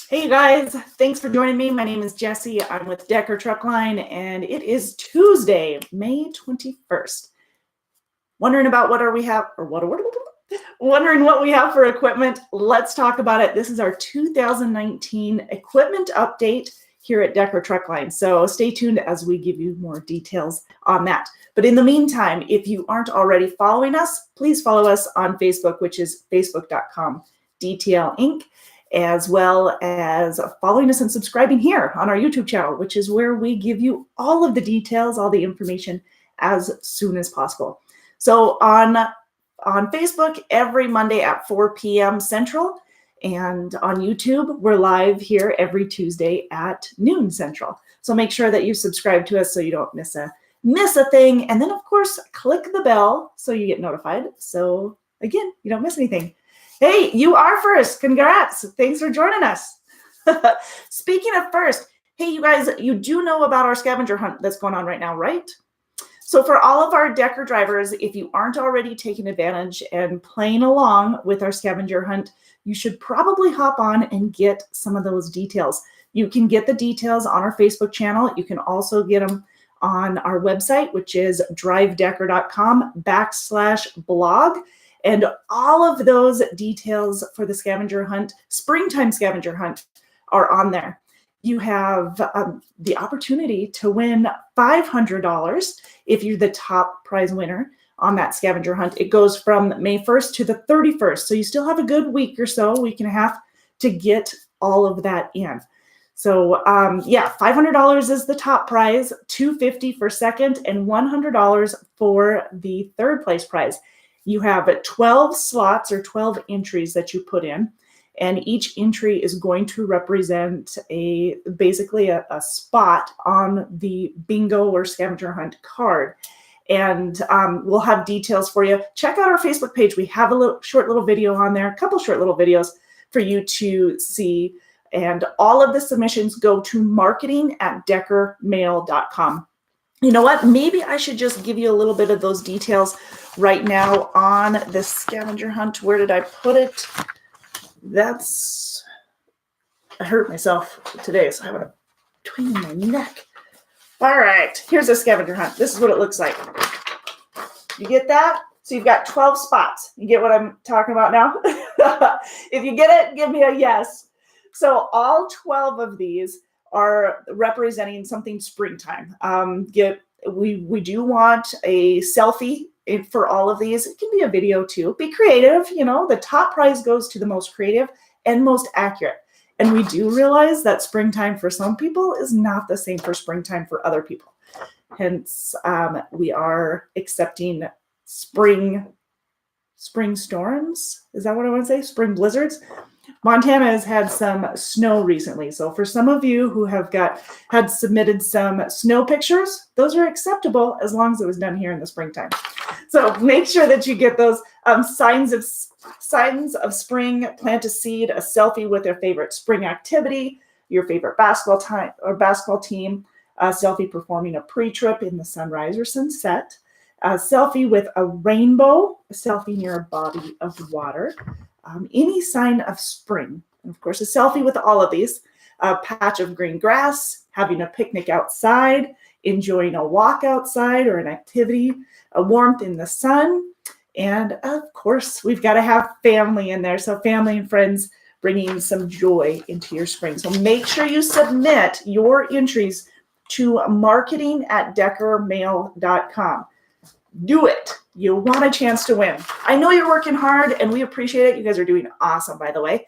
Hey you guys, thanks for joining me. My name is Jessie. I'm with Decker Truckline and it is Tuesday, May 21st. Wondering about what we have for equipment? Let's talk about it. This is our 2019 equipment update here at Decker Truckline. So stay tuned as we give you more details on that. But in the meantime, if you aren't already following us, please follow us on Facebook, which is facebook.com/Detail Inc., as well as following us and subscribing here on our YouTube channel, which is where we give you all of the details, all the information as soon as possible. So on Facebook, every Monday at 4 p.m. Central, and on YouTube, we're live here every Tuesday at noon Central. So make sure that you subscribe to us so you don't miss a thing. And then, of course, click the bell so you get notified. So again, you don't miss anything. Hey, you are first. Congrats. Thanks for joining us. Speaking of first, hey, you guys, you do know about our scavenger hunt that's going on right now, right? So for all of our Decker drivers, if you aren't already taking advantage and playing along with our scavenger hunt, you should probably hop on and get some of those details. You can get the details on our Facebook channel. You can also get them on our website, which is drivedecker.com/blog. And all of those details for the scavenger hunt, springtime scavenger hunt, are on there. You have the opportunity to win $500 if you're the top prize winner on that scavenger hunt. It goes from May 1st to the 31st. So you still have a good week or so, week and a half, to get all of that in. So yeah, $500 is the top prize, $250 for second, and $100 for the third place prize. You have 12 slots or 12 entries that you put in, and each entry is going to represent basically a spot on the bingo or scavenger hunt card. And we'll have details for you. Check out our Facebook page. We have a short little video on there, a couple short little videos for you to see. And all of the submissions go to marketing@deckermail.com. You know what? Maybe I should just give you a little bit of those details right now on the scavenger hunt. Where did I put it? I hurt myself today, so I have a twinge in my neck. All right, here's a scavenger hunt. This is what it looks like. You get that? So you've got 12 spots. You get what I'm talking about now? If you get it, give me a yes. So all 12 of these are representing something springtime. We do want a selfie for all of these. It can be a video too. Be creative. You know, the top prize goes to the most creative and most accurate. And we do realize that springtime for some people is not the same for springtime for other people. Hence, we are accepting spring storms. Is that what I want to say? Spring blizzards. Montana has had some snow recently. So for some of you who had submitted some snow pictures, those are acceptable as long as it was done here in the springtime. So make sure that you get those signs of spring, plant a seed, a selfie with your favorite spring activity, your favorite basketball team, a selfie performing a pre-trip in the sunrise or sunset, a selfie with a rainbow, a selfie near a body of water, any sign of spring. And of course, a selfie with all of these, a patch of green grass, having a picnic outside, enjoying a walk outside or an activity, a warmth in the sun. And of course, we've got to have family in there. So family and friends bringing some joy into your spring. So make sure you submit your entries to marketing@deckermail.com. Do it. You want a chance to win. I know you're working hard and we appreciate it. You guys are doing awesome, by the way.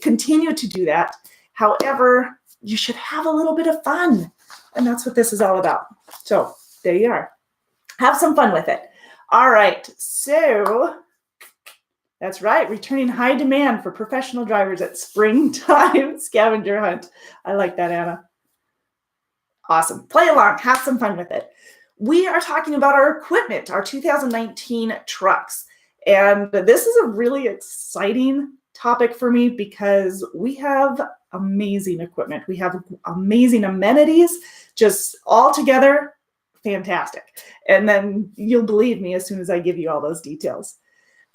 Continue to do that. However, you should have a little bit of fun. And that's what this is all about. So there you are. Have some fun with it. All right. So that's right. Returning high demand for professional drivers at springtime scavenger hunt. I like that, Anna. Awesome. Play along. Have some fun with it. We are talking about our equipment, our 2019 trucks. And this is a really exciting topic for me because we have amazing equipment. We have amazing amenities, just all together, fantastic. And then you'll believe me as soon as I give you all those details.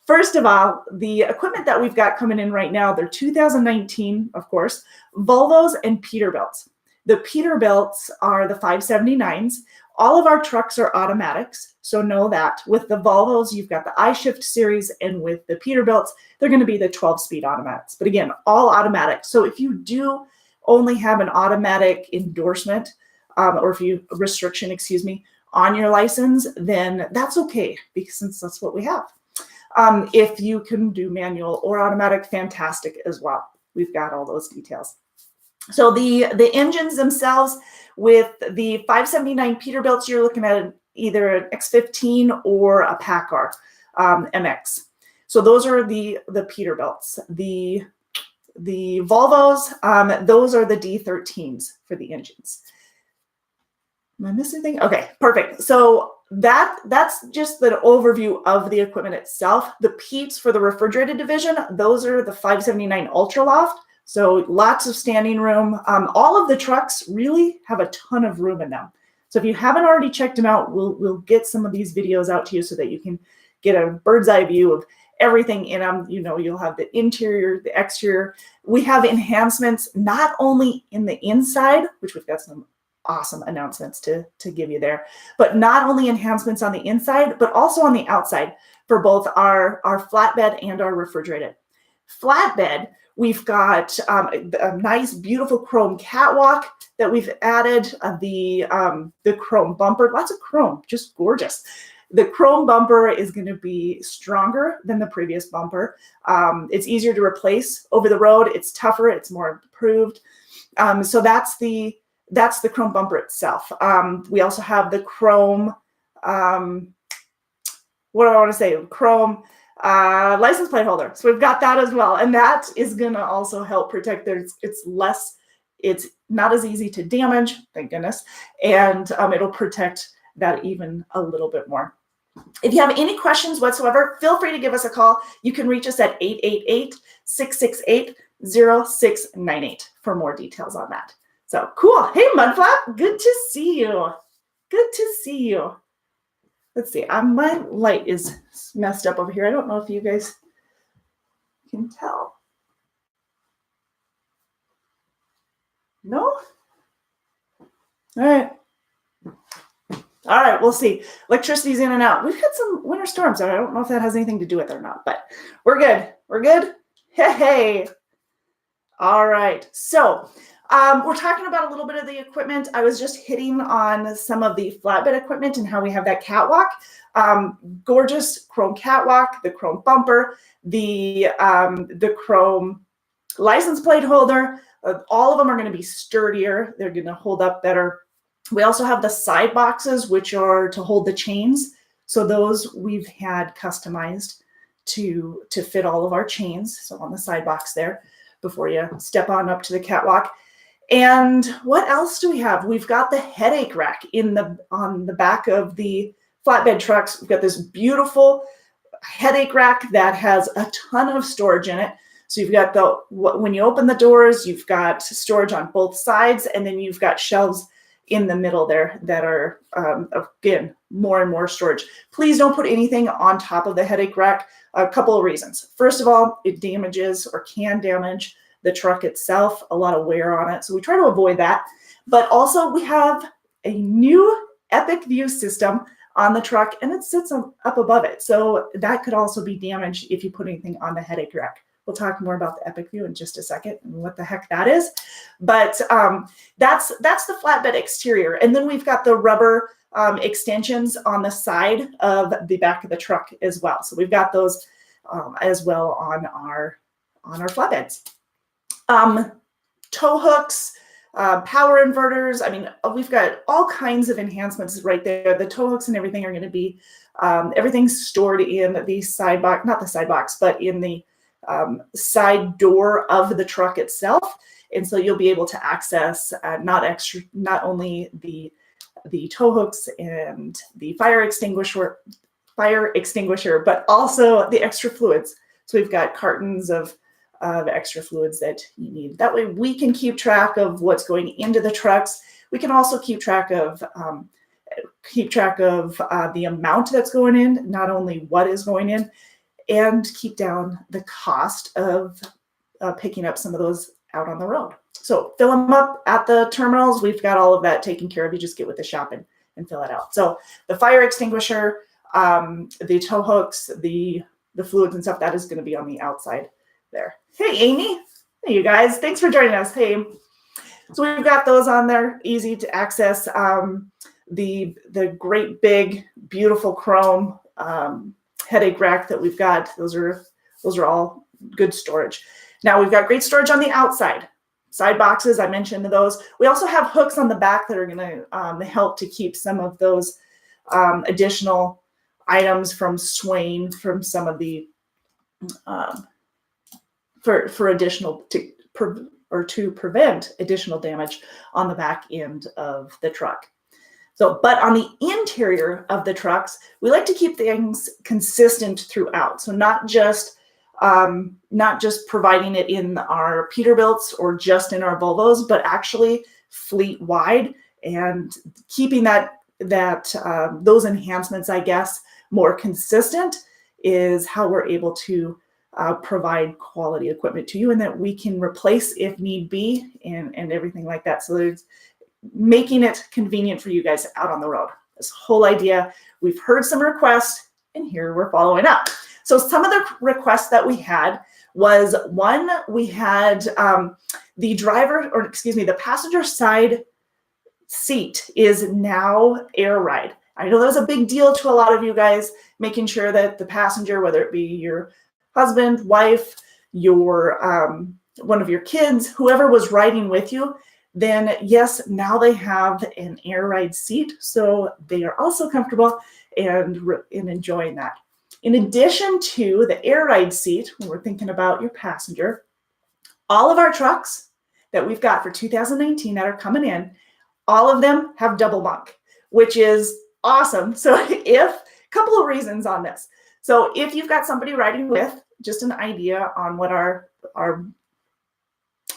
First of all, the equipment that we've got coming in right now, they're 2019, of course, Volvos and Peterbilts. The Peterbilts are the 579s. All of our trucks are automatics, so know that. With the Volvos, you've got the iShift series, and with the Peterbilts, they're going to be the 12-speed automatics. But again, all automatic. So if you do only have an automatic endorsement, or if you restriction, excuse me, on your license, then that's okay, because since that's what we have. If you can do manual or automatic, fantastic as well. We've got all those details. So the engines themselves, with the 579 Peterbilts, you're looking at either an X15 or a PACCAR MX. So those are the Peterbilts. The Volvos, those are the D13s for the engines. Am I missing anything? Okay, perfect. So that's just the overview of the equipment itself. The Peets for the refrigerated division, those are the 579 Ultraloft. So lots of standing room. All of the trucks really have a ton of room in them. So if you haven't already checked them out, we'll get some of these videos out to you so that you can get a bird's eye view of everything in them. You know, you'll have the interior, the exterior. We have enhancements not only in the inside, which we've got some awesome announcements to give you there, but not only enhancements on the inside, but also on the outside for both our flatbed and our refrigerated. Flatbed, we've got a nice, beautiful chrome catwalk that we've added, the chrome bumper, lots of chrome, just gorgeous. The chrome bumper is going to be stronger than the previous bumper. It's easier to replace over the road. It's tougher. It's more improved. So that's the chrome bumper itself. We also have the chrome, what do I want to say? Chrome license plate holder. So we've got that as well. And that is going to also help protect. It's not as easy to damage, thank goodness. And it'll protect that even a little bit more. If you have any questions whatsoever, feel free to give us a call. You can reach us at 888-668-0698 for more details on that. So cool. Hey, Mudflap, good to see you. Good to see you. Let's see. My light is messed up over here. I don't know if you guys can tell. No? All right. All right, we'll see. Electricity's in and out. We've had some winter storms. I don't know if that has anything to do with it or not, but we're good. We're good? Hey. All right. So we're talking about a little bit of the equipment. I was just hitting on some of the flatbed equipment and how we have that catwalk. Gorgeous chrome catwalk, the chrome bumper, the chrome license plate holder. All of them are going to be sturdier. They're going to hold up better. We also have the side boxes, which are to hold the chains. So those we've had customized to fit all of our chains. So on the side box there before you step on up to the catwalk. And what else do we have? We've got the headache rack on the back of the flatbed trucks. We've got this beautiful headache rack that has a ton of storage in it. So you've got when you open the doors, you've got storage on both sides, and then you've got shelves in the middle there that are, again, more and more storage. Please don't put anything on top of the headache rack. A couple of reasons. First of all, it damages or can damage the truck itself, a lot of wear on it. So we try to avoid that. But also we have a new Epic View system on the truck, and it sits up above it. So that could also be damaged if you put anything on the headache rack. We'll talk more about the Epic View in just a second and what the heck that is. But that's the flatbed exterior. And then we've got the rubber extensions on the side of the back of the truck as well. So we've got those as well on our flatbeds. Tow hooks, power inverters. I mean, we've got all kinds of enhancements right there. The tow hooks and everything are going to be, everything's stored in the side box, not the side box, but in the side door of the truck itself. And so you'll be able to access not only the tow hooks and the fire extinguisher, but also the extra fluids. So we've got cartons of extra fluids that you need. That way we can keep track of what's going into the trucks. We can also keep track of the amount that's going in, not only what is going in. and keep down the cost of picking up some of those out on the road. So fill them up at the terminals. We've got all of that taken care of. You just get with the shop and fill it out. So the fire extinguisher, the tow hooks, the fluids and stuff, that is going to be on the outside there. Hey, Amy. Hey, you guys. Thanks for joining us. Hey. So we've got those on there, easy to access. The great big, beautiful chrome headache rack that we've got, those are all good storage. Now we've got great storage on the outside. Side boxes, I mentioned those. We also have hooks on the back that are going to help to keep some of those additional items from swaying from some of the for additional to prevent additional damage on the back end of the truck. So, but on the interior of the trucks, we like to keep things consistent throughout. So not just providing it in our Peterbilts or just in our Volvos, but actually fleet wide, and keeping those enhancements, I guess, more consistent is how we're able to provide quality equipment to you, and that we can replace if need be, and everything like that. So there's making it convenient for you guys out on the road. This whole idea, we've heard some requests, and here we're following up. So some of the requests that we had was, one, we had the passenger side seat is now air ride. I know that was a big deal to a lot of you guys, making sure that the passenger, whether it be your husband, wife, your one of your kids, whoever was riding with you, then yes, now they have an air ride seat, so they are also comfortable and enjoying that. In addition to the air ride seat, when we're thinking about your passenger, all of our trucks that we've got for 2019 that are coming in, all of them have double bunk, which is awesome. So a couple of reasons on this. So if you've got somebody riding with, just an idea on what our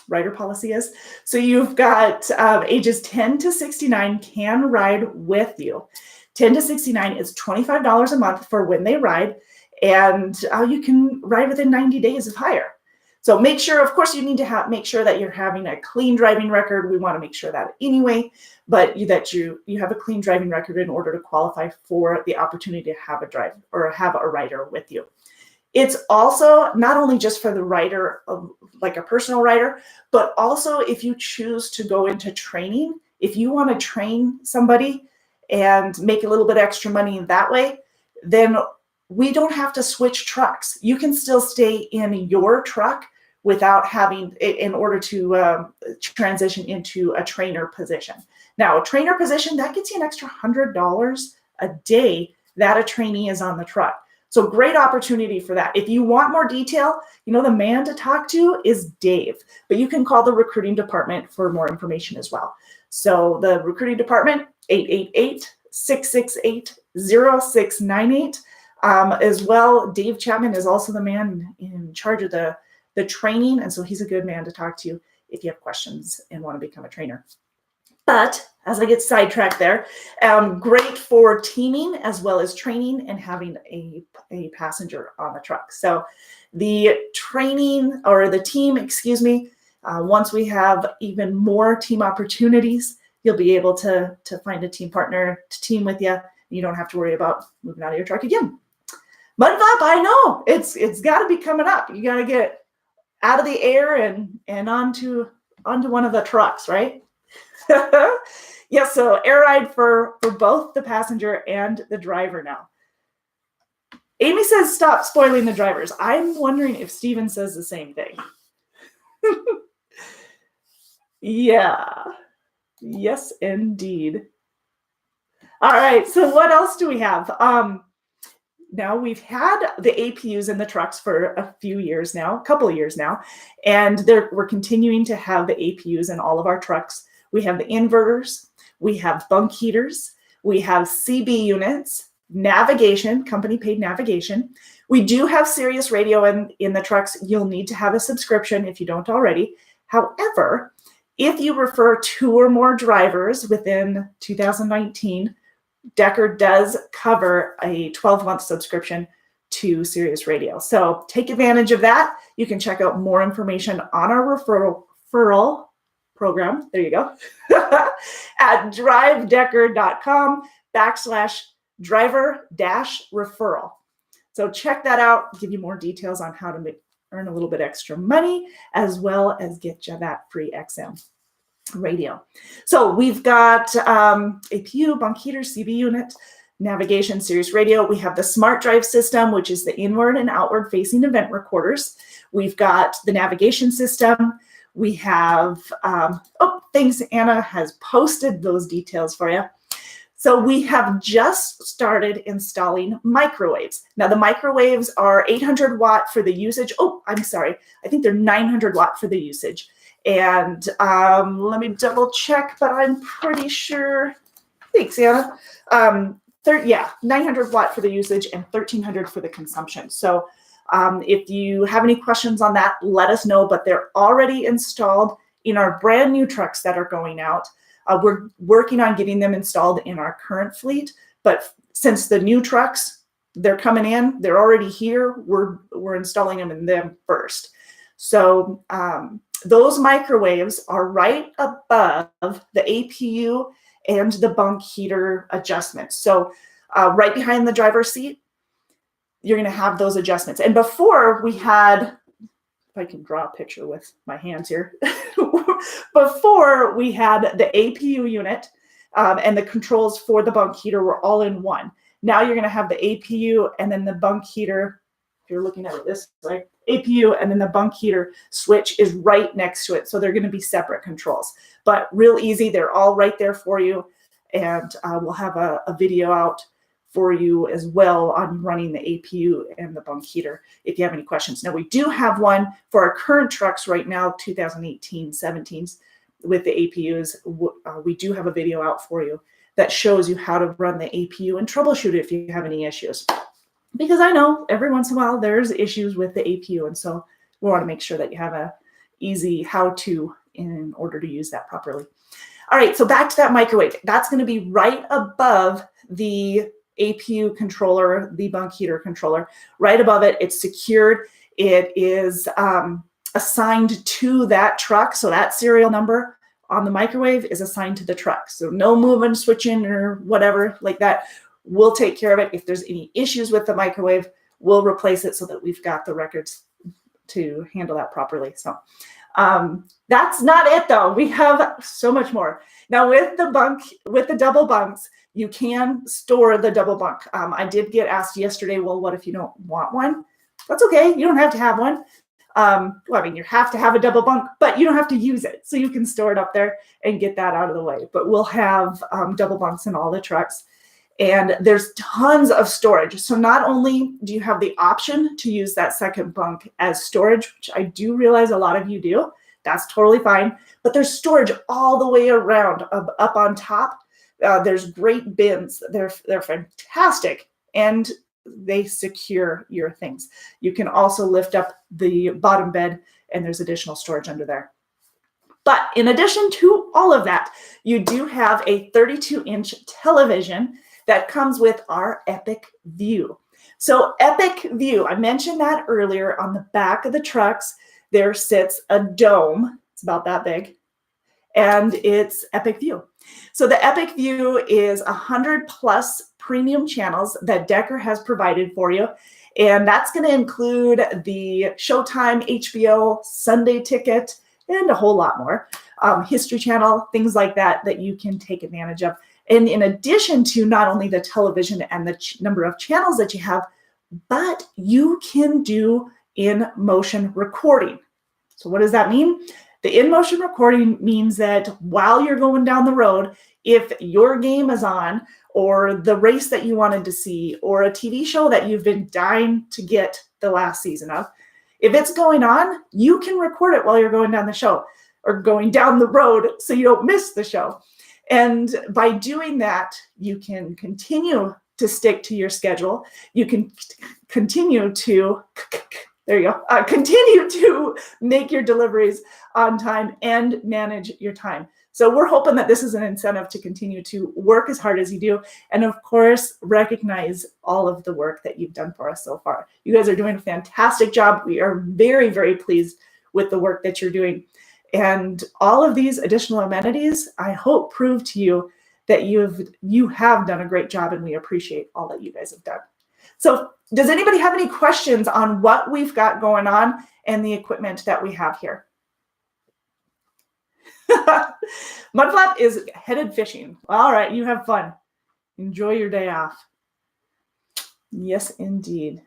rider policy is. So you've got ages 10 to 69 can ride with you. 10 to 69 is $25 a month for when they ride, and you can ride within 90 days of hire. So make sure, of course, you need to make sure that you're having a clean driving record. We want to make sure that anyway, but that you have a clean driving record in order to qualify for the opportunity to have a rider with you. It's also not only just for the rider, like a personal rider, but also if you choose to go into training, if you want to train somebody and make a little bit extra money that way, then we don't have to switch trucks. You can still stay in your truck without having, in order to transition into a trainer position. Now, a trainer position, that gets you an extra $100 a day that a trainee is on the truck. So great opportunity for that. If you want more detail, the man to talk to is Dave, but you can call the recruiting department for more information as well. So the recruiting department, 888-668-0698. As well, Dave Chapman is also the man in charge of the training, and so he's a good man to talk to if you have questions and want to become a trainer. But as I get sidetracked there, great for teaming as well as training and having a passenger on the truck. So the training, or the team, once we have even more team opportunities, you'll be able to find a team partner to team with you. You don't have to worry about moving out of your truck again. Mud flap, I know, it's got to be coming up. You got to get out of the air and onto one of the trucks, right? Yeah, so air ride for both the passenger and the driver now. Amy says, stop spoiling the drivers. I'm wondering if Steven says the same thing. Yeah. Yes, indeed. All right, so what else do we have? Now we've had the APUs in the trucks for a couple of years now, and we're continuing to have the APUs in all of our trucks. We have the inverters, we have bunk heaters, we have CB units, navigation, company paid navigation. We do have Sirius radio in the trucks. You'll need to have a subscription if you don't already. However, if you refer 2 or more drivers within 2019, Decker does cover a 12-month subscription to Sirius Radio. So take advantage of that. You can check out more information on our referral program. There you go. At drivedecker.com/driver-referral. So check that out, give you more details on how to earn a little bit extra money, as well as get you that free XM radio. So we've got APU, bunk heater, CV unit, navigation, Sirius Radio. We have the smart drive system, which is the inward and outward facing event recorders. We've got the navigation system. We have, things Anna has posted those details for you. So we have just started installing microwaves. Now the microwaves are 800 watt for the usage. Oh, I'm sorry. I think they're 900 watt for the usage. And let me double check, but I'm pretty sure. Thanks, Anna. 900 watt for the usage and 1300 for the consumption. So if you have any questions on that, let us know, but they're already installed in our brand new trucks that are going out. We're working on getting them installed in our current fleet, but since the new trucks, they're coming in, they're already here, we're installing them in them first. So those microwaves are right above the APU and the bunk heater adjustments. So right behind the driver's seat, you're going to have those adjustments. And before we had, if I can draw a picture with my hands here, before we had the APU unit and the controls for the bunk heater were all in one. Now you're going to have the APU and then the bunk heater. If you're looking at it this way, APU and then the bunk heater switch is right next to it. So they're going to be separate controls, but real easy. They're all right there for you. And we'll have a video out for you as well on running the APU and the bunk heater if you have any questions. Now we do have one for our current trucks right now, 2018 17s with the APUs. We do have a video out for you that shows you how to run the APU and troubleshoot it if you have any issues. Because I know every once in a while there's issues with the APU, and so we want to make sure that you have a easy how-to in order to use that properly. All right, so back to that microwave. That's going to be right above the APU controller, the bunk heater controller. Right above it, it's secured. It is assigned to that truck, so that serial number on the microwave is assigned to the truck. So no moving, switching, or whatever like that. We'll take care of it. If there's any issues with the microwave, we'll replace it so that we've got the records to handle that properly. So that's not it though. We have so much more. Now with the double bunks, you can store the double bunk. I did get asked yesterday, well, what if you don't want one? That's okay. You don't have to have one. Well, I mean, you have to have a double bunk, but you don't have to use it. So you can store it up there and get that out of the way. But we'll have double bunks in all the trucks. And there's tons of storage. So not only do you have the option to use that second bunk as storage, which I do realize a lot of you do, that's totally fine. But there's storage all the way around up on top. There's great bins. They're fantastic. And they secure your things. You can also lift up the bottom bed and there's additional storage under there. But in addition to all of that, you do have a 32-inch television that comes with our Epic View. So Epic View, I mentioned that earlier, on the back of the trucks, there sits a dome. It's about that big. And it's Epic View. So the Epic View is 100+ premium channels that Decker has provided for you. And that's going to include the Showtime, HBO, Sunday Ticket, and a whole lot more. History Channel, things like that, that you can take advantage of. And in addition to not only the television and the number of channels that you have, but you can do in-motion recording. So what does that mean? The in-motion recording means that while you're going down the road, if your game is on, or the race that you wanted to see, or a TV show that you've been dying to get the last season of, if it's going on, you can record it while you're going down the show or going down the road so you don't miss the show. And by doing that, you can continue to stick to your schedule. You can continue to, there you go, continue to make your deliveries on time and manage your time. So we're hoping that this is an incentive to continue to work as hard as you do. And of course, recognize all of the work that you've done for us so far. You guys are doing a fantastic job. We are very, very pleased with the work that you're doing. And all of these additional amenities, I hope, prove to you that you have done a great job, and we appreciate all that you guys have done. So does anybody have any questions on what we've got going on and the equipment that we have here? Mudflap is headed fishing. All right, you have fun. Enjoy your day off. Yes, indeed.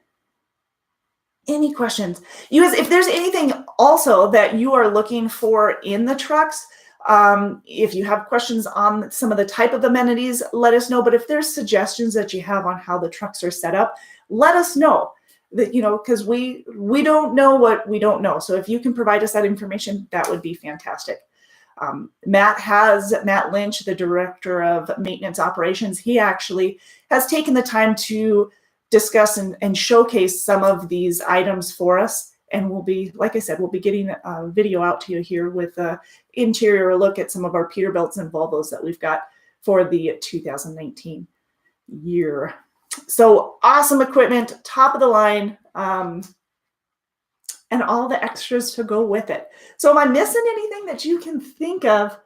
Any questions? You guys, if there's anything also that you are looking for in the trucks, if you have questions on some of the type of amenities, let us know. But if there's suggestions that you have on how the trucks are set up, let us know. That, you know, because we don't know what we don't know. So if you can provide us that information, that would be fantastic. Matt Lynch, the director of maintenance operations, he actually has taken the time to discuss and showcase some of these items for us. And we'll be, like I said, we'll be getting a video out to you here with an interior look at some of our Peterbilts and Volvos that we've got for the 2019 year. So awesome equipment, top of the line, and all the extras to go with it. So am I missing anything that you can think of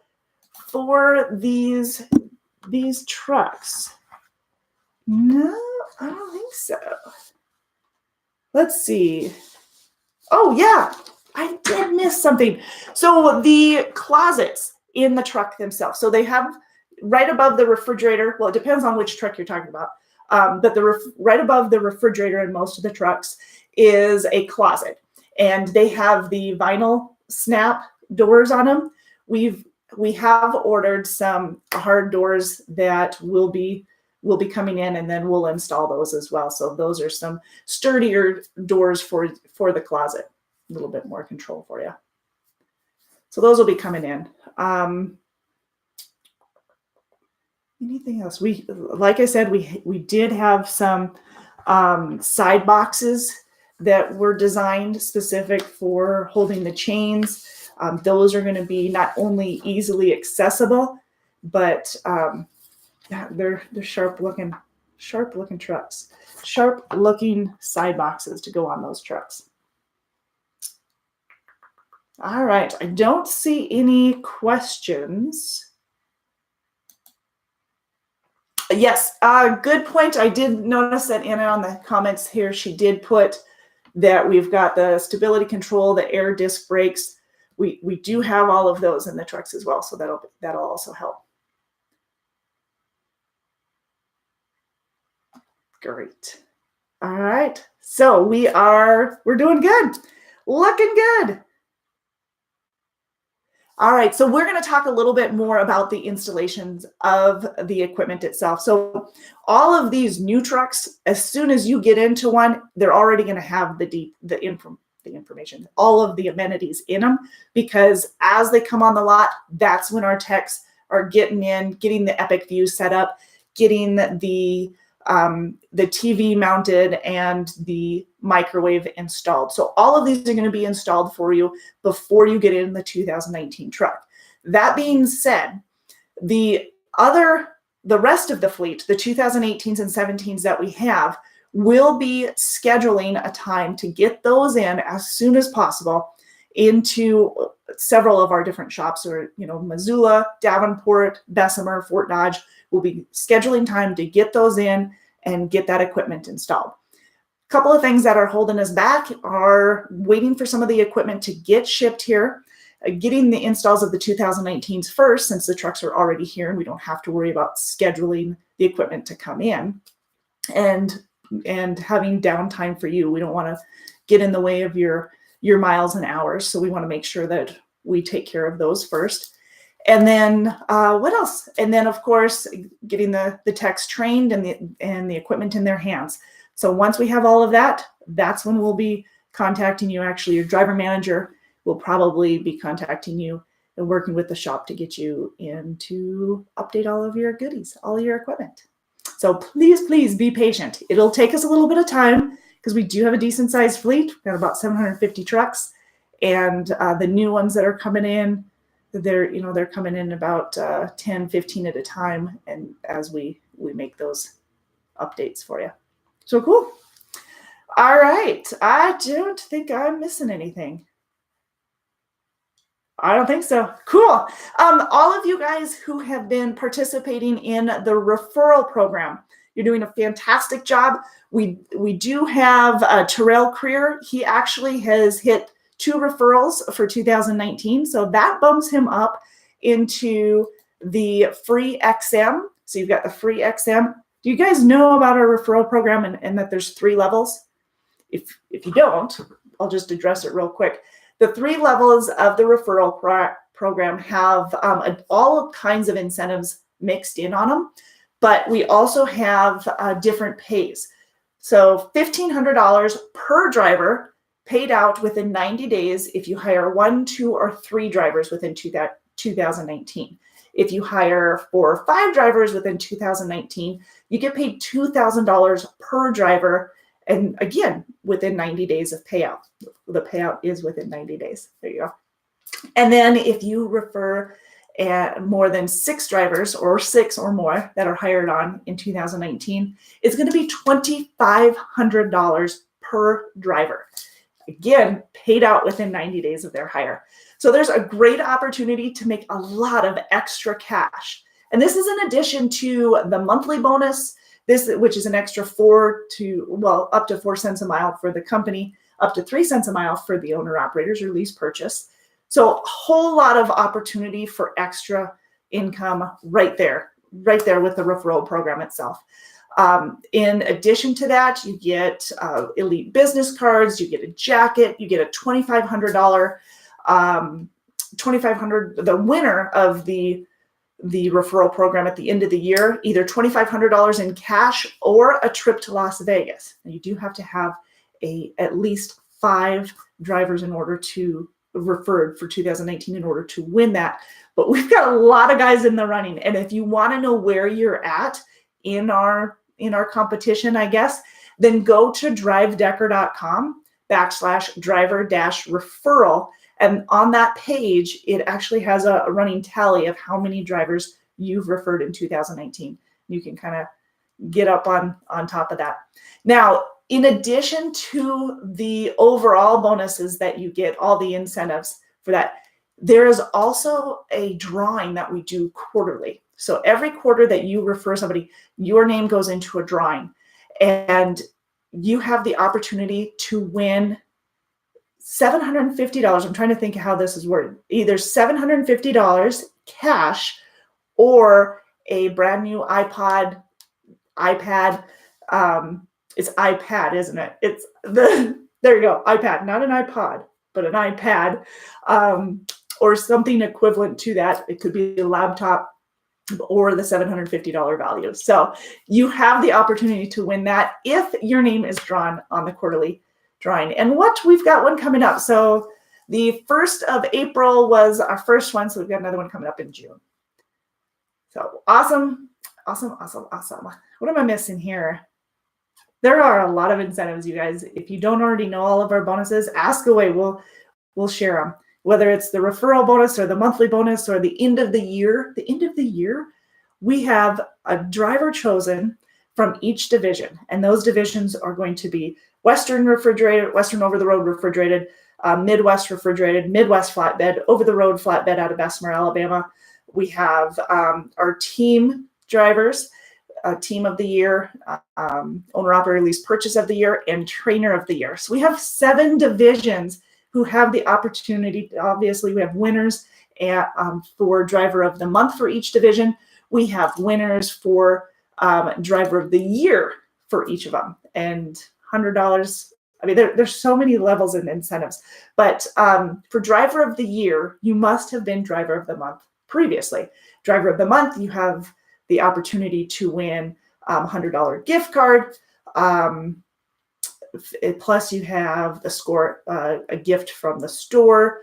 for these trucks? No, I don't think so. Let's see. Oh yeah, I did miss something. So the closets in the truck themselves. So they have right above the refrigerator. Well, it depends on which truck you're talking about. But right above the refrigerator in most of the trucks is a closet. And they have the vinyl snap doors on them. We have ordered some hard doors that will be coming in, and then we'll install those as well. So those are some sturdier doors for the closet. A little bit more control for you. So those will be coming in. Anything else? Like I said, we did have some side boxes that were designed specific for holding the chains. Those are going to be not only easily accessible, but yeah, they're sharp looking trucks, sharp looking side boxes to go on those trucks. All right, I don't see any questions. Yes, good point. I did notice that Anna on the comments here, she did put that we've got the stability control, the air disc brakes. We do have all of those in the trucks as well, so that'll also help. Great. All right, so we're doing good, looking good. All right, so we're going to talk a little bit more about the installations of the equipment itself. So all of these new trucks, as soon as you get into one, they're already going to have the information, all of the amenities in them, because as they come on the lot, that's when our techs are getting the Epic View set up, getting the TV mounted and the microwave installed. So all of these are going to be installed for you before you get in the 2019 truck. That being said, the rest of the fleet, the 2018s and 17s that we have, will be scheduling a time to get those in as soon as possible into several of our different shops, or Missoula, Davenport, Bessemer, Fort Dodge. We'll be scheduling time to get those in and get that equipment installed. A couple of things that are holding us back are waiting for some of the equipment to get shipped here, getting the installs of the 2019s first, since the trucks are already here and we don't have to worry about scheduling the equipment to come in, and having downtime for you. We don't want to get in the way of your miles and hours, so we want to make sure that we take care of those first. And then what else? And then, of course, getting the techs trained and the equipment in their hands. So once we have all of that, that's when we'll be contacting you. Actually, your driver manager will probably be contacting you and working with the shop to get you in to update all of your goodies, all of your equipment. So please be patient. It'll take us a little bit of time because we do have a decent sized fleet. We've got about 750 trucks, and the new ones that are coming in, they're coming in about 10, 15 at a time, and as we make those updates for you. So cool. All right. I don't think I'm missing anything. I don't think so. Cool. All of you guys who have been participating in the referral program, you're doing a fantastic job. We do have Terrell Creer. He actually has hit 2 referrals for 2019. So that bumps him up into the free XM. So you've got the free XM. Do you guys know about our referral program and that there's 3 levels? If you don't, I'll just address it real quick. The 3 levels of the referral program have all kinds of incentives mixed in on them, but we also have different pays. So $1,500 per driver paid out within 90 days if you hire 1, 2, or 3 drivers within 2019. If you hire 4 or 5 drivers within 2019, you get paid $2,000 per driver. And again, within 90 days of payout. The payout is within 90 days. There you go. And then if you refer more than 6 drivers or 6 or more that are hired on in 2019, it's going to be $2,500 per driver. Again, paid out within 90 days of their hire. So there's a great opportunity to make a lot of extra cash. And this is in addition to the monthly bonus, which is an extra up to 4 cents a mile for the company, up to 3 cents a mile for the owner operators or lease purchase. So a whole lot of opportunity for extra income right there with the referral program itself. In addition to that, you get elite business cards, you get a jacket, you get a $2,500, the winner of the referral program at the end of the year, either $2,500 in cash or a trip to Las Vegas. And you do have to have at least 5 drivers in order to referred for 2019 in order to win that. But we've got a lot of guys in the running. And if you want to know where you're at in our competition, I guess, then go to drivedecker.com/driver-referral. And on that page, it actually has a running tally of how many drivers you've referred in 2019. You can kind of get up on top of that. Now, in addition to the overall bonuses that you get, all the incentives for that, there is also a drawing that we do quarterly. So every quarter that you refer somebody, your name goes into a drawing, and you have the opportunity to win $750. I'm trying to think how this is worded. Either $750 cash or a brand new iPad. It's iPad, isn't it? There you go, iPad, not an iPod, but an iPad, or something equivalent to that. It could be a laptop or the $750 value. So you have the opportunity to win that if your name is drawn on the quarterly drawing. And we've got one coming up. So the 1st of April was our first one. So we've got another one coming up in June. So awesome. What am I missing here? There are a lot of incentives, you guys. If you don't already know all of our bonuses, ask away. We'll share them. Whether it's the referral bonus or the monthly bonus or the end of the year. The end of the year, we have a driver chosen from each division. And those divisions are going to be Western refrigerated, Western over-the-road refrigerated, Midwest refrigerated, Midwest flatbed, over-the-road flatbed out of Bessemer, Alabama. We have our team drivers, team of the year, owner-operator lease purchase of the year, and trainer of the year. So we have 7 divisions who have the opportunity. Obviously, we have winners for driver of the month for each division. We have winners for driver of the year for each of them, and $100. I mean, there's so many levels and incentives. But for driver of the year, you must have been driver of the month previously. Driver of the month, you have the opportunity to win $100 gift card. Plus, you have the score, a gift from the store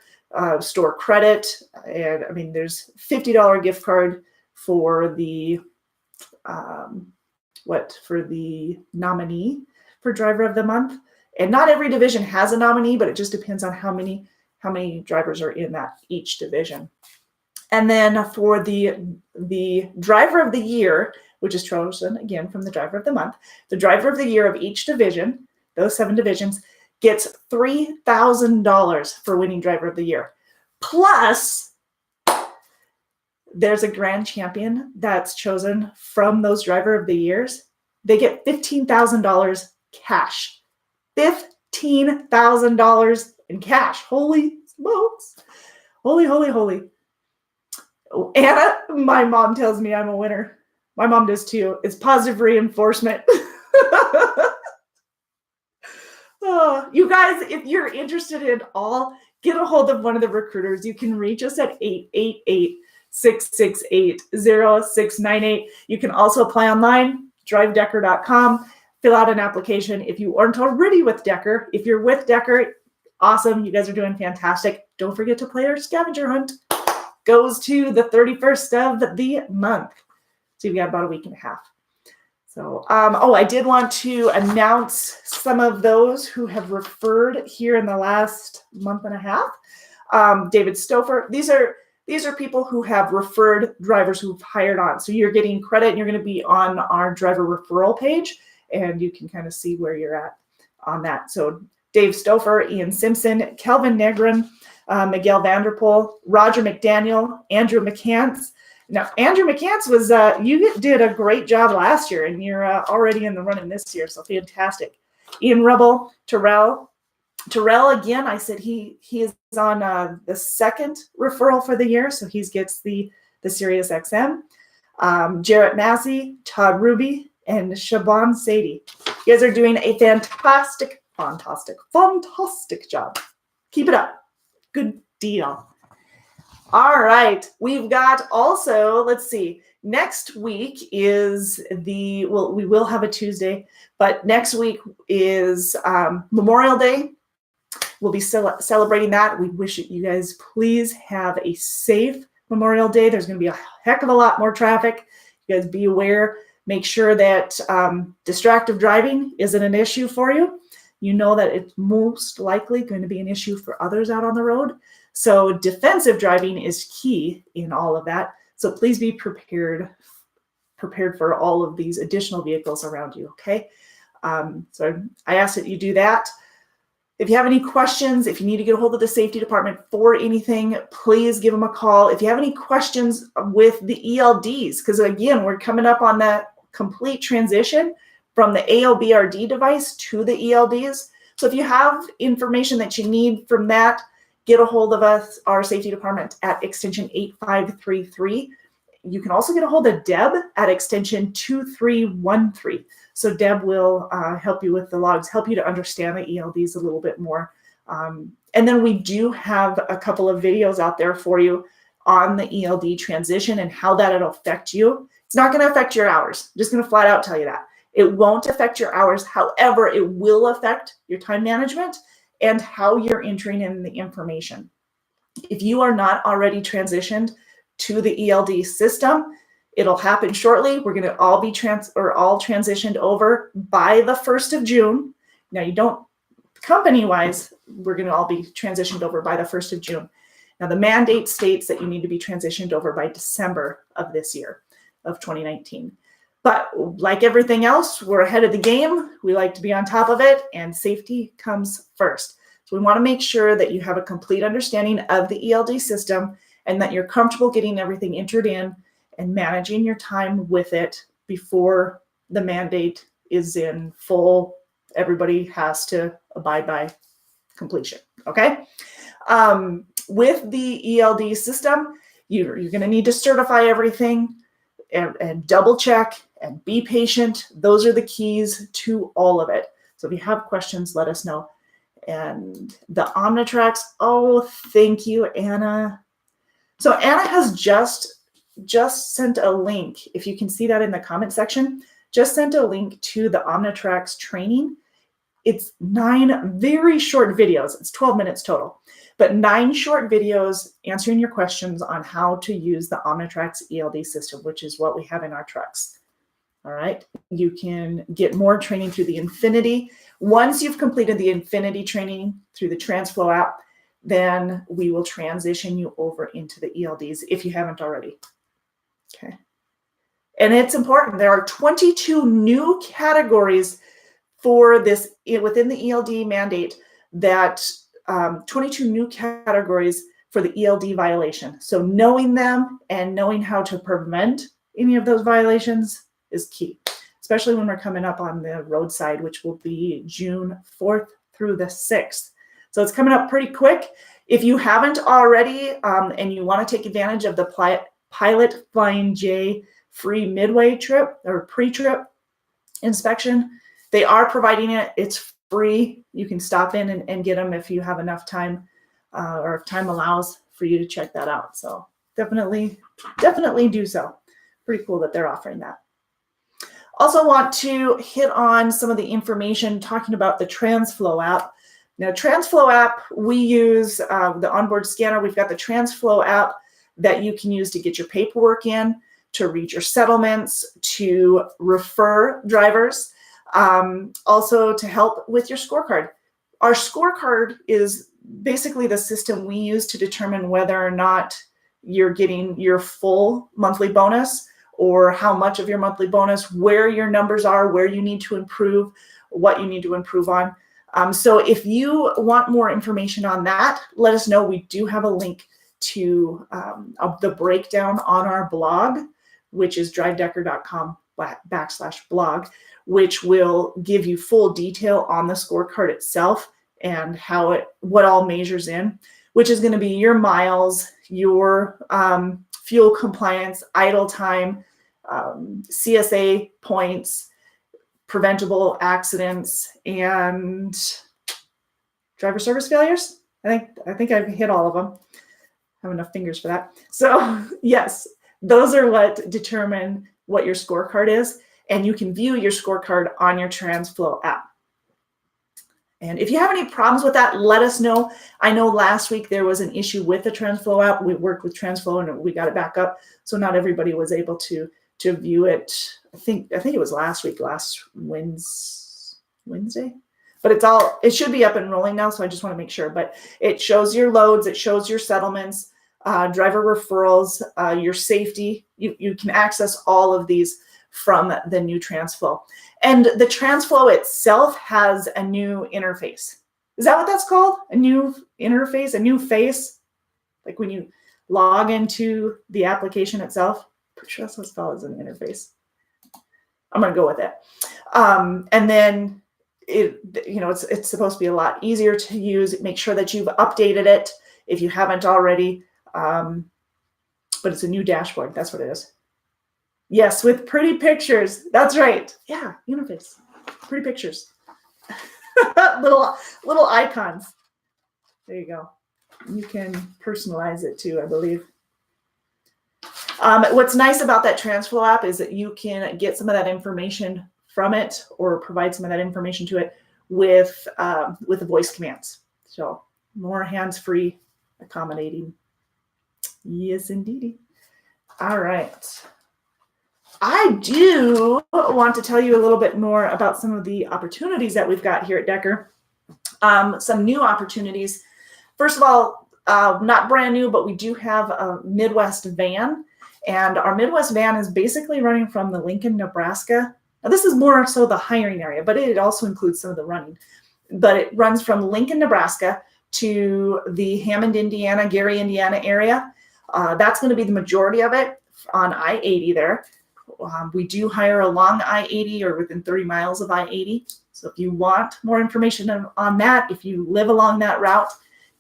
credit. And I mean, there's $50 gift card for the for the nominee for driver of the month. And not every division has a nominee, but it just depends on how many drivers are in that each division. And then for the driver of the year, which is chosen again from the driver of the month, the driver of the year of each division, those 7 divisions, gets $3,000 for winning driver of the year. Plus, there's a grand champion that's chosen from those driver of the years. They get $15,000 cash. $15,000 in cash. Holy smokes. Holy, holy, holy. Anna, my mom tells me I'm a winner. My mom does too. It's positive reinforcement. You guys, if you're interested at all, get a hold of one of the recruiters. You can reach us at 888-668-0698. You can also apply online, drivedecker.com. Fill out an application if you aren't already with Decker. If you're with Decker, awesome. You guys are doing fantastic. Don't forget to play our scavenger hunt. Goes to the 31st of the month. So you've got about a week and a half. So, I did want to announce some of those who have referred here in the last month and a half. David Stouffer. These are people who have referred drivers who've hired on. So you're getting credit and you're going to be on our driver referral page and you can kind of see where you're at on that. So Dave Stouffer, Ian Simpson, Kelvin Negron, Miguel Vanderpool, Roger McDaniel, Andrew McCants. Now, Andrew McCants was, you did a great job last year and you're already in the running this year. So fantastic. Ian Rubble, Terrell, again, I said he is on the 2nd referral for the year, so he gets the Sirius XM. Jarrett Massey, Todd Ruby, and Shaban Sadie. You guys are doing a fantastic job. Keep it up. Good deal. All right, we've got also, let's see, next week is we will have a Tuesday, but next week is Memorial Day. We'll be celebrating that. We wish you guys please have a safe Memorial Day. There's going to be a heck of a lot more traffic. You guys be aware. Make sure that distracted driving isn't an issue for you. You know that it's most likely going to be an issue for others out on the road. So defensive driving is key in all of that. So please be prepared for all of these additional vehicles around you, okay? So I ask that you do that. If you have any questions, if you need to get a hold of the safety department for anything, please give them a call. If you have any questions with the ELDs, because again, we're coming up on that complete transition from the AOBRD device to the ELDs. So if you have information that you need from that, get a hold of us, our safety department, at extension 8533. You can also get a hold of Deb at extension 2313. So Deb will help you with the logs, help you to understand the ELDs a little bit more. And then we do have a couple of videos out there for you on the ELD transition and how that'll affect you. It's not going to affect your hours. I'm just going to flat out tell you that. It won't affect your hours. However, it will affect your time management and how you're entering in the information. If you are not already transitioned to the ELD system, it'll happen shortly. We're going to all be all transitioned over by the 1st of June. Now you don't, company-wise, we're going to all be transitioned over by the 1st of June. Now the mandate states that you need to be transitioned over by December of this year, of 2019. But like everything else, we're ahead of the game. We like to be on top of it, and safety comes first. So we want to make sure that you have a complete understanding of the ELD system and that you're comfortable getting everything entered in and managing your time with it before the mandate is in full. Everybody has to abide by completion, okay? With the ELD system, you're going to need to certify everything and double check and be patient. Those are the keys to all of it. So if you have questions, let us know. And the Omnitrax, oh, thank you, Anna. So Anna has just sent a link. If you can see that in the comment section, just sent a link to the Omnitrax training. It's 9 very short videos. It's 12 minutes total, but 9 short videos answering your questions on how to use the Omnitrax ELD system, which is what we have in our trucks. All right. You can get more training through the Infinity. Once you've completed the Infinity training through the Transflo app, then we will transition you over into the ELDs if you haven't already. Okay. And it's important. There are 22 new categories for this within the ELD mandate, that 22 new categories for the ELD violation. So knowing them and knowing how to prevent any of those violations is key, especially when we're coming up on the roadside, which will be June 4th through the 6th. So it's coming up pretty quick. If you haven't already and you want to take advantage of the Pilot Flying J free midway trip or pre-trip inspection, they are providing it. It's free. You can stop in and get them if you have enough time or if time allows for you to check that out. So definitely do so. Pretty cool that they're offering that. Also want to hit on some of the information talking about the Transflo app. Now, Transflo app, we use the onboard scanner. We've got the Transflo app that you can use to get your paperwork in, to read your settlements, to refer drivers, also to help with your scorecard. Our scorecard is basically the system we use to determine whether or not you're getting your full monthly bonus or how much of your monthly bonus, where your numbers are, where you need to improve, what you need to improve on. So if you want more information on that, let us know. We do have a link to the breakdown on our blog, which is drivedecker.com/blog, which will give you full detail on the scorecard itself and what all measures in, which is going to be your miles, your fuel compliance, idle time, CSA points, preventable accidents, and driver service failures. I think I've hit all of them. I have enough fingers for that. So yes, those are what determine what your scorecard is, and you can view your scorecard on your Transflo app. And if you have any problems with that, let us know. I know last week there was an issue with the Transflo app. We worked with Transflo and we got it back up, so not everybody was able to view it. I think it was last Wednesday. But it should be up and rolling now, so I just want to make sure. But it shows your loads, it shows your settlements, driver referrals, your safety. You can access all of these from the new Transflo. And the Transflo itself has a new interface. Is that what that's called? A new interface, a new face? Like when you log into the application itself? Pretty sure that's what it's called, as an interface. I'm going to go with it. And then it's supposed to be a lot easier to use. Make sure that you've updated it if you haven't already. But it's a new dashboard. That's what it is. Yes, with pretty pictures. That's right. Yeah, interface. Pretty pictures. little icons. There you go. You can personalize it too, I believe. What's nice about that Transflo app is that you can get some of that information from it or provide some of that information to it with the voice commands. So more hands-free, accommodating. Yes, indeedy. All right. I do want to tell you a little bit more about some of the opportunities that we've got here at Decker. Some new opportunities. First of all, not brand new, but we do have a Midwest van. And our Midwest van is basically running from the Lincoln, Nebraska. Now, this is more so the hiring area, but it also includes some of the running. But it runs from Lincoln, Nebraska to the Hammond, Indiana, Gary, Indiana area. That's going to be the majority of it on I-80 there. We do hire along I-80 or within 30 miles of I-80. So if you want more information on that, if you live along that route,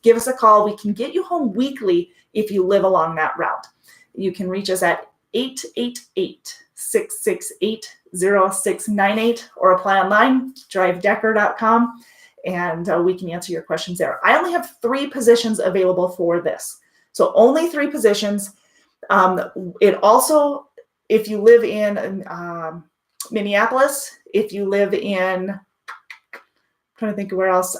give us a call. We can get you home weekly if you live along that route. You can reach us at 888-668-0698 or apply online, drivedecker.com, and we can answer your questions there. I only have 3 positions available for this. So only 3 positions. It also, if you live in Minneapolis, if you live in, I'm trying to think of where else,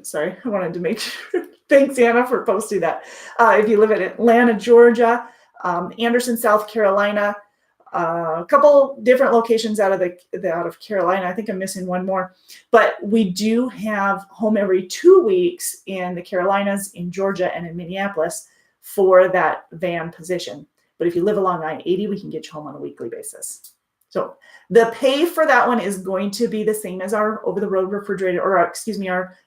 sorry, I wanted to make sure. Thanks, Anna, for posting that. If you live in Atlanta, Georgia, Anderson, South Carolina, a couple different locations out of Carolina. I think I'm missing one more, but we do have home every 2 weeks in the Carolinas, in Georgia, and in Minneapolis for that van position. But if you live along I-80, we can get you home on a weekly basis. So the pay for that one is going to be the same as our over-the-road refrigerated, or our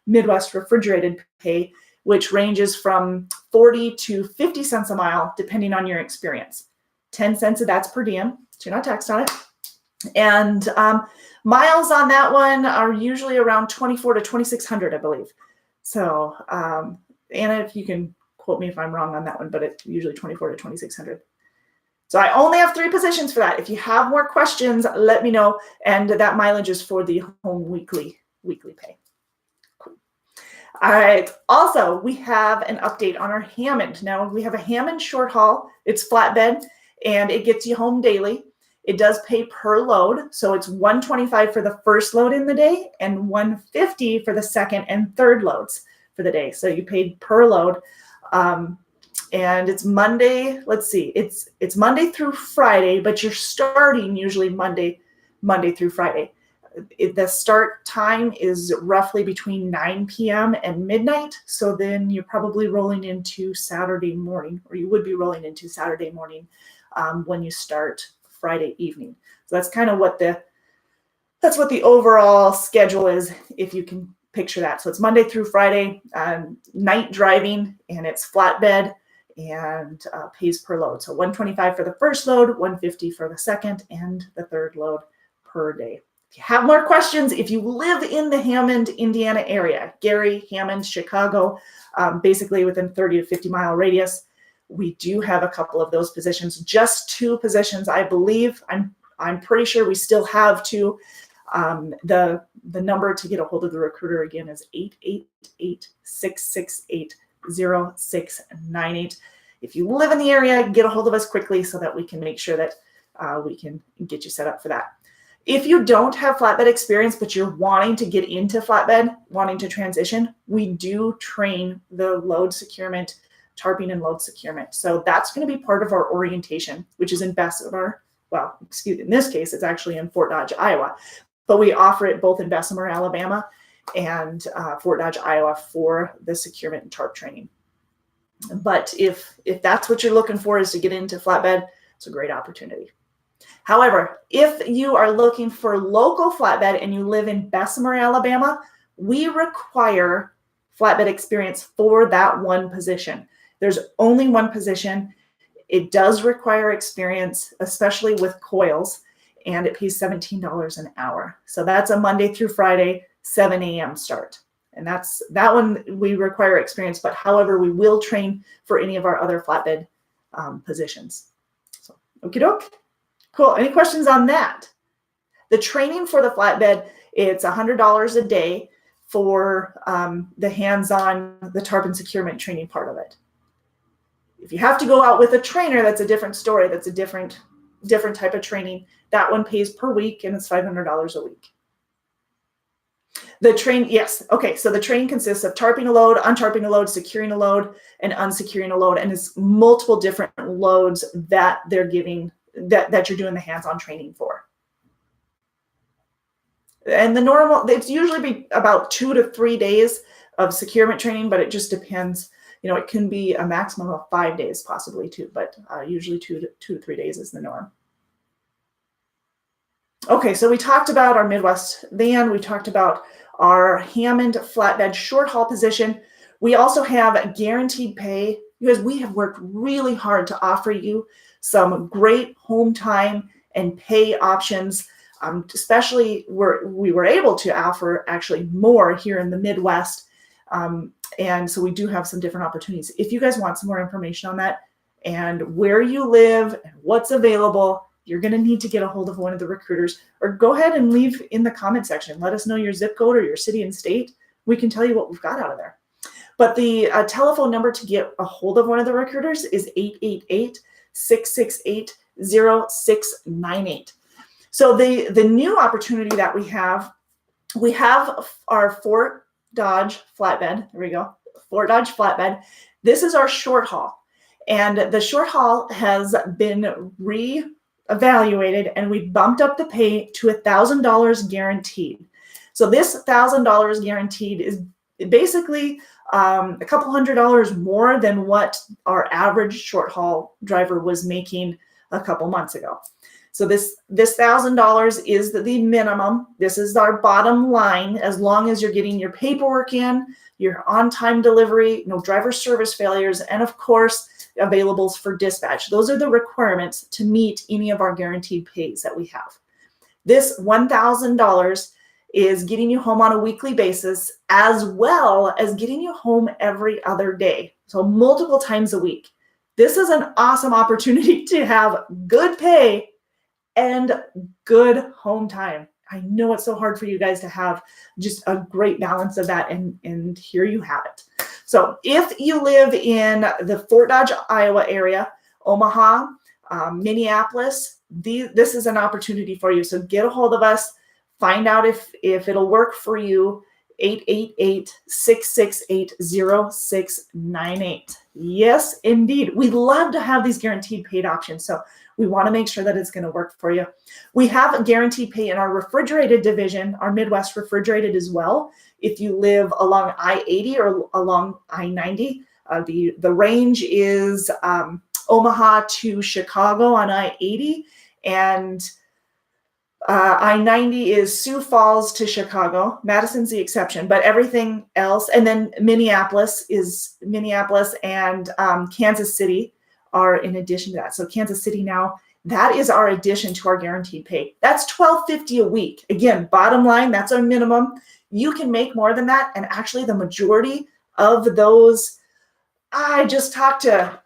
Midwest refrigerated pay, which ranges from 40 to 50 cents a mile, depending on your experience. 10 cents of that's per diem, so you're not taxed on it. And miles on that one are usually around 24 to 2,600, I believe. So Anna, if you can quote me if I'm wrong on that one, but it's usually 24 to 2,600. So I only have 3 positions for that. If you have more questions, let me know. And that mileage is for the home weekly pay. Cool. All right. Also, we have an update on our Hammond. Now, we have a Hammond short haul. It's flatbed, and it gets you home daily. It does pay per load. So it's $125 for the first load in the day and $150 for the second and third loads for the day. So you paid per load. And it's Monday. Let's see, it's Monday through Friday, but you're starting usually Monday through Friday. The start time is roughly between 9 p.m. and midnight. So then you're probably rolling into Saturday morning, or you would be rolling into Saturday morning when you start Friday evening. So that's kind of what the overall schedule is, if you can picture that. So it's Monday through Friday, night driving, and it's flatbed, and pays per load. So $125 for the first load, $150 for the second and the third load per day. If you have more questions, if you live in the Hammond, Indiana area, Gary, Hammond, Chicago, basically within 30 to 50 mile radius, we do have a couple of those positions, just 2 positions, I believe. I'm pretty sure we still have 2. The number to get a hold of the recruiter again is 888-668-0698. If you live in the area, get a hold of us quickly so that we can make sure that we can get you set up for that. If you don't have flatbed experience, but you're wanting to get into flatbed, wanting to transition, we do train the load securement, tarping and load securement. So that's going to be part of our orientation, which is in Bessemer. Well, in this case, it's actually in Fort Dodge, Iowa. But we offer it both in Bessemer, Alabama, and Fort Dodge, Iowa for the securement and tarp training. But if that's what you're looking for, is to get into flatbed, it's a great opportunity. However, if you are looking for local flatbed and you live in Bessemer, Alabama, we require flatbed experience for that one position. There's only one position. It does require experience, especially with coils, and it pays $17 an hour. So that's a Monday through Friday, 7 a.m. start. And that one we require experience, but however, we will train for any of our other flatbed positions. So, okie doke. Cool. Any questions on that? The training for the flatbed, it's $100 a day for the hands-on, the tarp and securement training part of it. If you have to go out with a trainer, that's a different story. That's a different type of training. That one pays per week, and it's $500 a week. The train, yes. Okay, so the train consists of tarping a load, untarping a load, securing a load, and unsecuring a load, and it's multiple different loads that they're giving, that you're doing the hands-on training for. And the normal, it's usually be about 2 to 3 days of securement training, but it just depends. You know, it can be a maximum of 5 days possibly too, but usually 2 to 3 days is the norm. Okay, so we talked about our Midwest van. We talked about our Hammond flatbed short haul position. We also have a guaranteed pay. You guys, we have worked really hard to offer you some great home time and pay options, especially we were able to offer actually more here in the Midwest. And so we do have some different opportunities. If you guys want some more information on that and where you live and what's available, you're going to need to get a hold of one of the recruiters, or go ahead and leave in the comment section. Let us know your zip code or your city and state. We can tell you what we've got out of there. But the telephone number to get a hold of one of the recruiters is 888-668-0698. So the new opportunity that we have our Fort Dodge flatbed. There we go. Fort Dodge flatbed. This is our short haul. And the short haul has been evaluated, and we bumped up the pay to $1,000 guaranteed. So this $1,000 guaranteed is basically a couple $100 more than what our average short haul driver was making a couple months ago. So this $1,000 is the minimum. This is our bottom line, as long as you're getting your paperwork in, your on-time delivery, no driver service failures, and of course, availables for dispatch. Those are the requirements to meet any of our guaranteed pays that we have. This $1,000 is getting you home on a weekly basis, as well as getting you home every other day. So multiple times a week. This is an awesome opportunity to have good pay and good home time. I know it's so hard for you guys to have just a great balance of that, and here you have it. So if you live in the Fort Dodge, Iowa area, Omaha, Minneapolis, this is an opportunity for you. So get a hold of us, find out if it'll work for you. 888-668-0698. Yes, indeed. We love to have these guaranteed paid options. So we want to make sure that it's going to work for you. We have a guaranteed pay in our refrigerated division, our Midwest refrigerated as well. If you live along I-80 or along I-90, the range is Omaha to Chicago on I-80, and I-90 is Sioux Falls to Chicago. Madison's the exception, but everything else, and then Minneapolis and Kansas City are in addition to that. So Kansas City now, that is our addition to our guaranteed pay. That's $1,250 a week. Again, bottom line, that's our minimum. You can make more than that, and actually the majority of those, I just talked to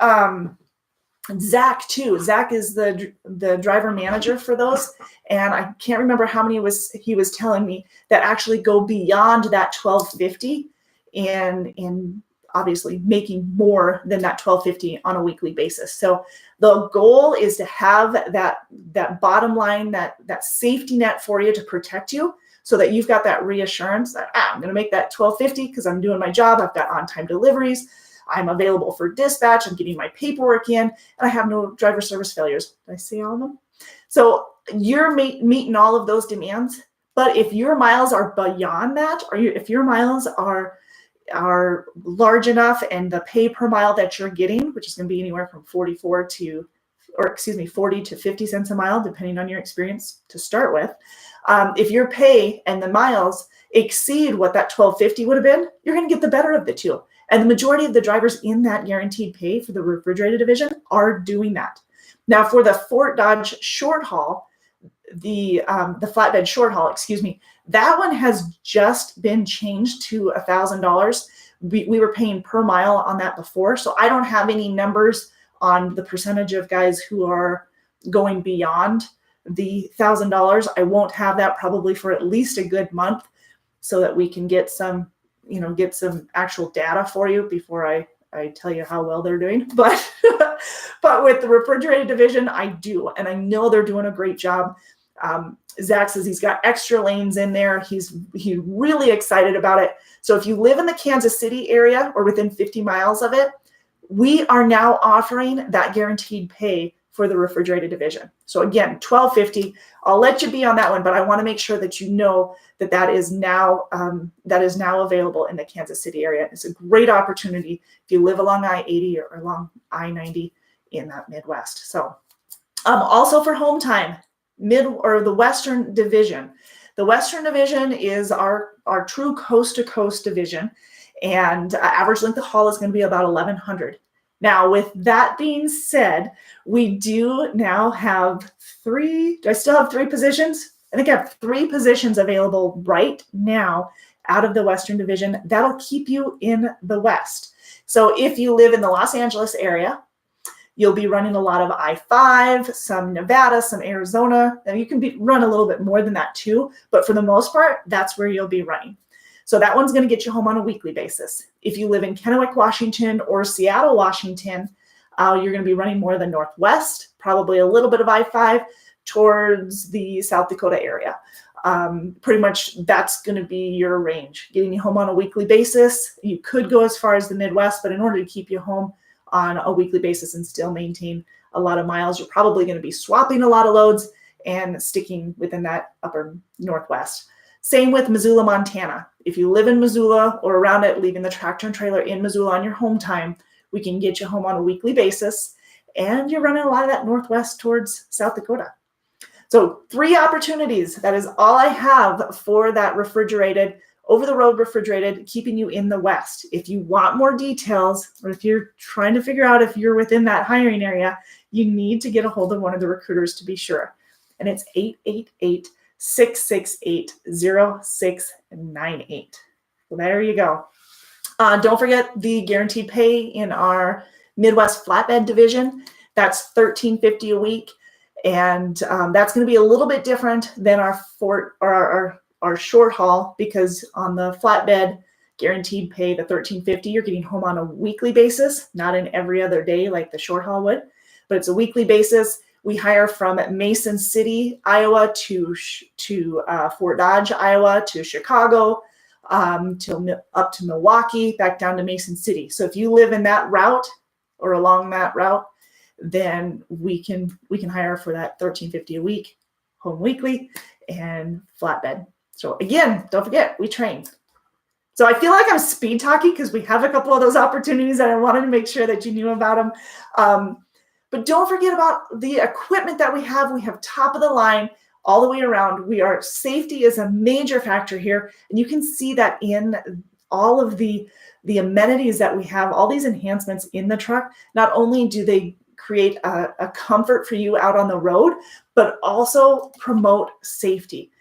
Zach too. Zach is the driver manager for those, and I can't remember how many he was telling me that actually go beyond that $1,250 and obviously making more than that $1,250 on a weekly basis. So the goal is to have that bottom line, that safety net for you to protect you, so that you've got that reassurance that I'm going to make that $1,250 because I'm doing my job. I've got on-time deliveries. I'm available for dispatch. I'm getting my paperwork in, and I have no driver service failures. Did I say all of them? So you're meeting all of those demands. But if your miles are beyond that, or if your miles are large enough, and the pay per mile that you're getting, which is going to be anywhere from 40 to 50 cents a mile, depending on your experience to start with. If your pay and the miles exceed what that $1,250 would have been, you're going to get the better of the two. And the majority of the drivers in that guaranteed pay for the refrigerated division are doing that. Now, for the Fort Dodge short haul, the flatbed short haul, that one has just been changed to $1,000. We were paying per mile on that before, so I don't have any numbers on the percentage of guys who are going beyond the $1,000. I won't have that probably for at least a good month, so that we can get some actual data for you before I tell you how well they're doing. But with the refrigerated division, I do, and I know they're doing a great job. Zach says he's got extra lanes in there. He's really excited about it. So if you live in the Kansas City area or within 50 miles of it, we are now offering that guaranteed pay for the refrigerated division. So again, $1,250. I'll let you be on that one, but I want to make sure that you know that is now available in the Kansas City area. It's a great opportunity if you live along I-80 or along I-90 in that Midwest. So also for home time, the Western division. The Western division is our true coast-to-coast division, and average length of haul is going to be about 1,100. Now, with that being said, we do now have do I still have 3 positions? I think I have 3 positions available right now out of the Western division. That'll keep you in the West. So if you live in the Los Angeles area, you'll be running a lot of I-5, some Nevada, some Arizona. Now you can run a little bit more than that too, but for the most part, that's where you'll be running. So that one's going to get you home on a weekly basis. If you live in Kennewick, Washington, or Seattle, Washington, you're going to be running more of the Northwest, probably a little bit of I-5 towards the South Dakota area. Pretty much that's going to be your range, getting you home on a weekly basis. You could go as far as the Midwest, but in order to keep you home on a weekly basis and still maintain a lot of miles. You're probably going to be swapping a lot of loads and sticking within that upper Northwest. Same with Missoula, Montana. If you live in Missoula or around it, leaving the tractor and trailer in Missoula on your home time, we can get you home on a weekly basis, and you're running a lot of that Northwest towards South Dakota. So 3 opportunities. That is all I have for that refrigerated, over-the-road refrigerated, keeping you in the West. If you want more details, or if you're trying to figure out if you're within that hiring area, you need to get a hold of one of the recruiters to be sure. And it's 888-668-0698. So there you go. Don't forget the guaranteed pay in our Midwest flatbed division. That's $13.50 a week. And that's going to be a little bit different than our short haul, because on the flatbed guaranteed pay, the $13.50, you're getting home on a weekly basis, not in every other day like the short haul would, but it's a weekly basis. We hire from Mason City, Iowa to Fort Dodge, Iowa, to Chicago, up to Milwaukee, back down to Mason City. So if you live in that route or along that route, then we can hire for that $13.50 a week, home weekly, and flatbed. So again, don't forget, we train. So I feel like I'm speed talking because we have a couple of those opportunities and I wanted to make sure that you knew about them. But don't forget about the equipment that we have. We have top of the line all the way around. Safety is a major factor here. And you can see that in all of the amenities that we have, all these enhancements in the truck. Not only do they create a comfort for you out on the road, but also promote safety.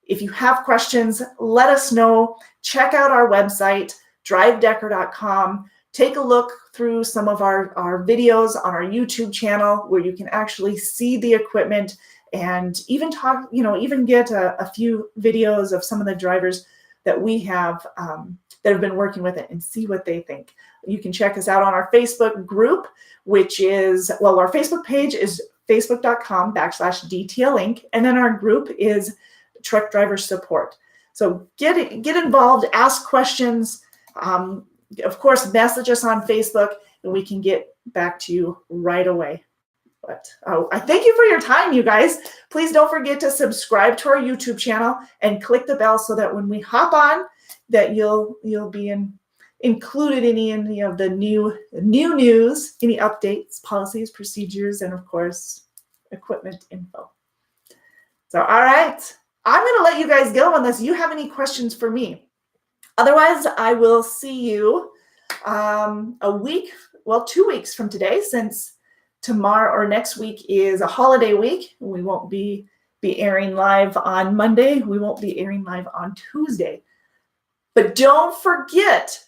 If you have questions, let us know. Check out our website, drivedecker.com. Take a look through some of our videos on our YouTube channel where you can actually see the equipment and even get a few videos of some of the drivers that we have that have been working with it and see what they think. You can check us out on our Facebook group, which is, our Facebook page is facebook.com/DTLink, and then our group is Truck Driver Support. So get involved, ask questions. Of course, message us on Facebook, and we can get back to you right away. But I thank you for your time, you guys. Please don't forget to subscribe to our YouTube channel and click the bell so that when we hop on, that you'll be included in any of the new news, any updates, policies, procedures, and of course, equipment info. So, all right, I'm going to let you guys go unless you have any questions for me. Otherwise, I will see you 2 weeks from today, since tomorrow or next week is a holiday week. We won't be airing live on Monday. We won't be airing live on Tuesday. But don't forget,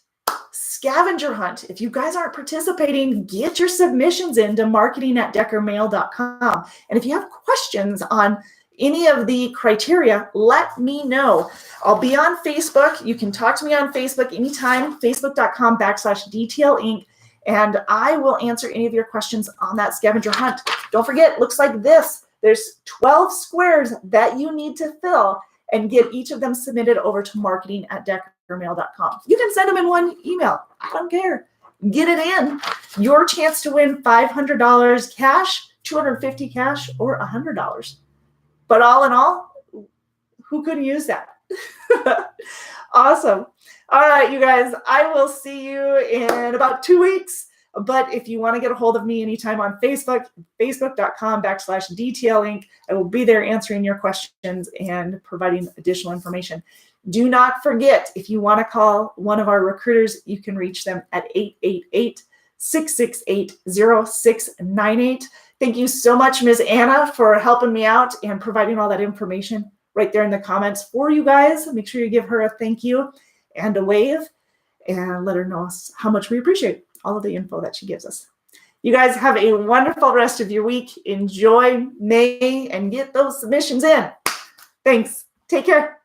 scavenger hunt. If you guys aren't participating, get your submissions into marketing@deckermail.com. And if you have questions on any of the criteria, let me know. I'll be on Facebook. You can talk to me on Facebook anytime, facebook.com/DTLink, and I will answer any of your questions on that scavenger hunt. Don't forget, it looks like this. There's 12 squares that you need to fill and get each of them submitted over to marketing@deckermail.com. You can send them in one email. I don't care. Get it in. Your chance to win $500 cash, $250 cash, or $100. But all in all, who could use that? Awesome. All right, you guys, I will see you in about 2 weeks. But if you want to get a hold of me anytime on Facebook, facebook.com/DTLink, I will be there answering your questions and providing additional information. Do not forget, if you want to call one of our recruiters, you can reach them at 888-668-0698. Thank you so much, Ms. Anna, for helping me out and providing all that information right there in the comments for you guys. Make sure you give her a thank you and a wave and let her know how much we appreciate all of the info that she gives us. You guys have a wonderful rest of your week. Enjoy May and get those submissions in. Thanks. Take care.